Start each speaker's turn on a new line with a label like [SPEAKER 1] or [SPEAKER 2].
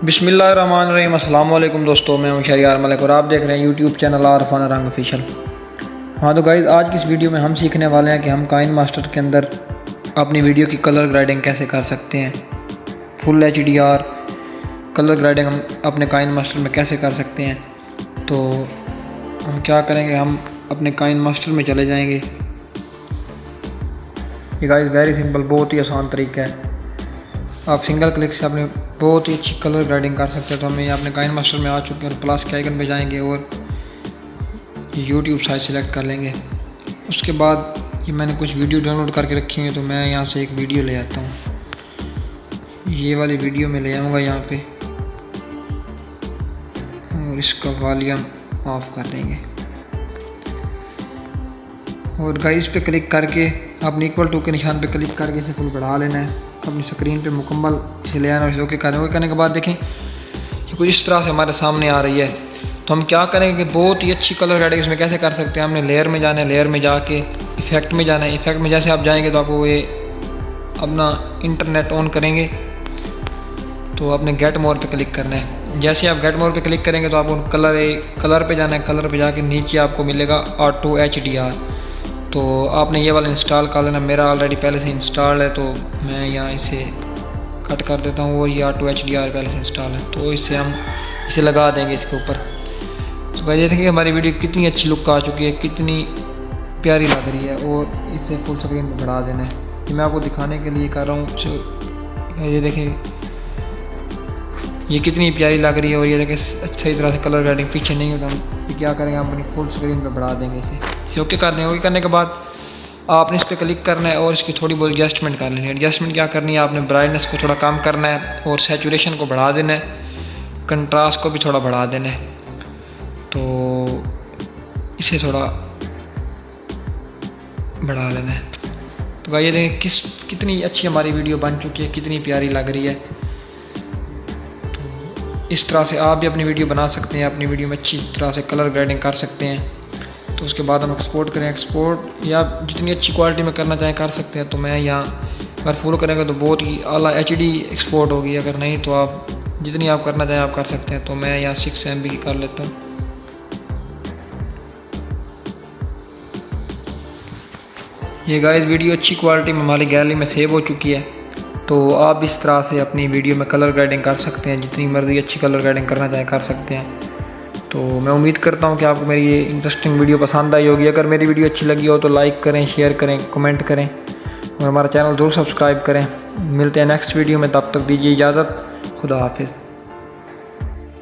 [SPEAKER 1] बिस्मिल्लाहिर्रहमानिर्रहीम। अस्सलाम वालेकुम दोस्तों, मैं हूं शहरियार मलिक और आप देख रहे हैं यूट्यूब चैनल आरफान रंग ऑफिशियल। हाँ तो गाइज़, आज की इस वीडियो में हम सीखने वाले हैं कि हम काइन मास्टर के अंदर अपनी वीडियो की कलर ग्रेडिंग कैसे कर सकते हैं। फुल HDR कलर ग्रेडिंग हम अपने काइन मास्टर में कैसे कर सकते हैं। तो हम क्या करेंगे, हम अपने काइन मास्टर में चले जाएंगे। ये गाइज़ वेरी सिंपल, बहुत ही आसान तरीका है। आप सिंगल क्लिक से अपने बहुत ही अच्छी कलर ग्रेडिंग कर सकते हैं। तो हम ये अपने काइन मास्टर में आ चुके हैं और प्लस के आइकन पे जाएंगे और यूट्यूब साइट सेलेक्ट कर लेंगे। उसके बाद ये मैंने कुछ वीडियो डाउनलोड करके रखी है, तो मैं यहाँ से एक वीडियो ले आता हूँ। ये वाली वीडियो में ले आऊँगा यहाँ पे और इसका वॉल्यूम ऑफ कर देंगे और गाइस पे क्लिक करके आपने इक्वल टू के निशान पे क्लिक करके इसे फुल बढ़ा लेना है। अपनी स्क्रीन पे मुकम्मल इसे ले आना है। ओके करने के बाद देखें ये कुछ इस तरह से हमारे सामने आ रही है। तो हम क्या करेंगे कि बहुत ही अच्छी कलर ग्रेडिंग इसमें कैसे कर सकते हैं। हमने लेयर में जाना है, लेयर में जाके इफ़ेक्ट में जाना है। इफ़ेक्ट में जैसे आप जाएंगे तो आपको ये अपना इंटरनेट ऑन करेंगे तो आपने गेट मोर पे क्लिक करना है। जैसे आप गेट मोर पे क्लिक करेंगे तो आपको कलर पे जाना है। कलर पे जाके नीचे आपको मिलेगा ऑटो HDR। तो आपने ये वाला इंस्टॉल कर लेना। मेरा ऑलरेडी पहले से इंस्टॉल है, तो मैं यहाँ इसे कट कर देता हूँ और ये ऑटो HDR पहले से इंस्टॉल है, तो इससे हम इसे लगा देंगे इसके ऊपर। तो ये देखिए हमारी वीडियो कितनी अच्छी लुक आ चुकी है, कितनी प्यारी लग रही है। और इससे फुल स्क्रीन पर बढ़ा देना है। ये मैं आपको दिखाने के लिए कर रहा हूँ। ये देखिए ये कितनी प्यारी लग रही है और ये देखिए सही तरह से कलर ग्रेडिंग पीछे नहीं होता। हम क्या करेंगे, हम अपनी फुल स्क्रीन पे बढ़ा देंगे इसे। ओके कर देंगे। ओके करने के बाद आपने इस पर क्लिक करना है और इसकी थोड़ी बहुत एडजस्टमेंट कर लेनी है। एडजस्टमेंट क्या करनी है, आपने ब्राइटनेस को थोड़ा कम करना है और सैचुरेशन को बढ़ा देना है, कंट्रास्ट को भी थोड़ा बढ़ा देना है। तो इसे थोड़ा बढ़ा लेना है। तो भाई ये देखें कितनी अच्छी हमारी वीडियो बन चुकी है, कितनी प्यारी लग रही है। इस तरह से आप भी अपनी वीडियो बना सकते हैं, अपनी वीडियो में अच्छी तरह से कलर ग्रेडिंग कर सकते हैं। तो उसके बाद हम एक्सपोर्ट करें। एक्सपोर्ट या जितनी अच्छी क्वालिटी में करना चाहें कर सकते हैं। तो मैं यहाँ अगर फुल करेंगे तो बहुत ही आला HD एक्सपोर्ट होगी। अगर नहीं तो आप जितनी आप करना चाहें आप कर सकते हैं। तो मैं यहाँ 6 MB की कर लेता हूँ। ये गाइस वीडियो अच्छी क्वालिटी में हमारी गैलरी में सेव हो चुकी है। तो आप इस तरह से अपनी वीडियो में कलर ग्रेडिंग कर सकते हैं, जितनी मर्ज़ी अच्छी कलर ग्रेडिंग करना चाहें कर सकते हैं। तो मैं उम्मीद करता हूं कि आपको मेरी ये इंटरेस्टिंग वीडियो पसंद आई होगी। अगर मेरी वीडियो अच्छी लगी हो तो लाइक करें, शेयर करें, कमेंट करें और हमारा चैनल ज़रूर सब्सक्राइब करें। मिलते हैं नेक्स्ट वीडियो में, तब तक दीजिए इजाज़त। खुदा हाफिज़।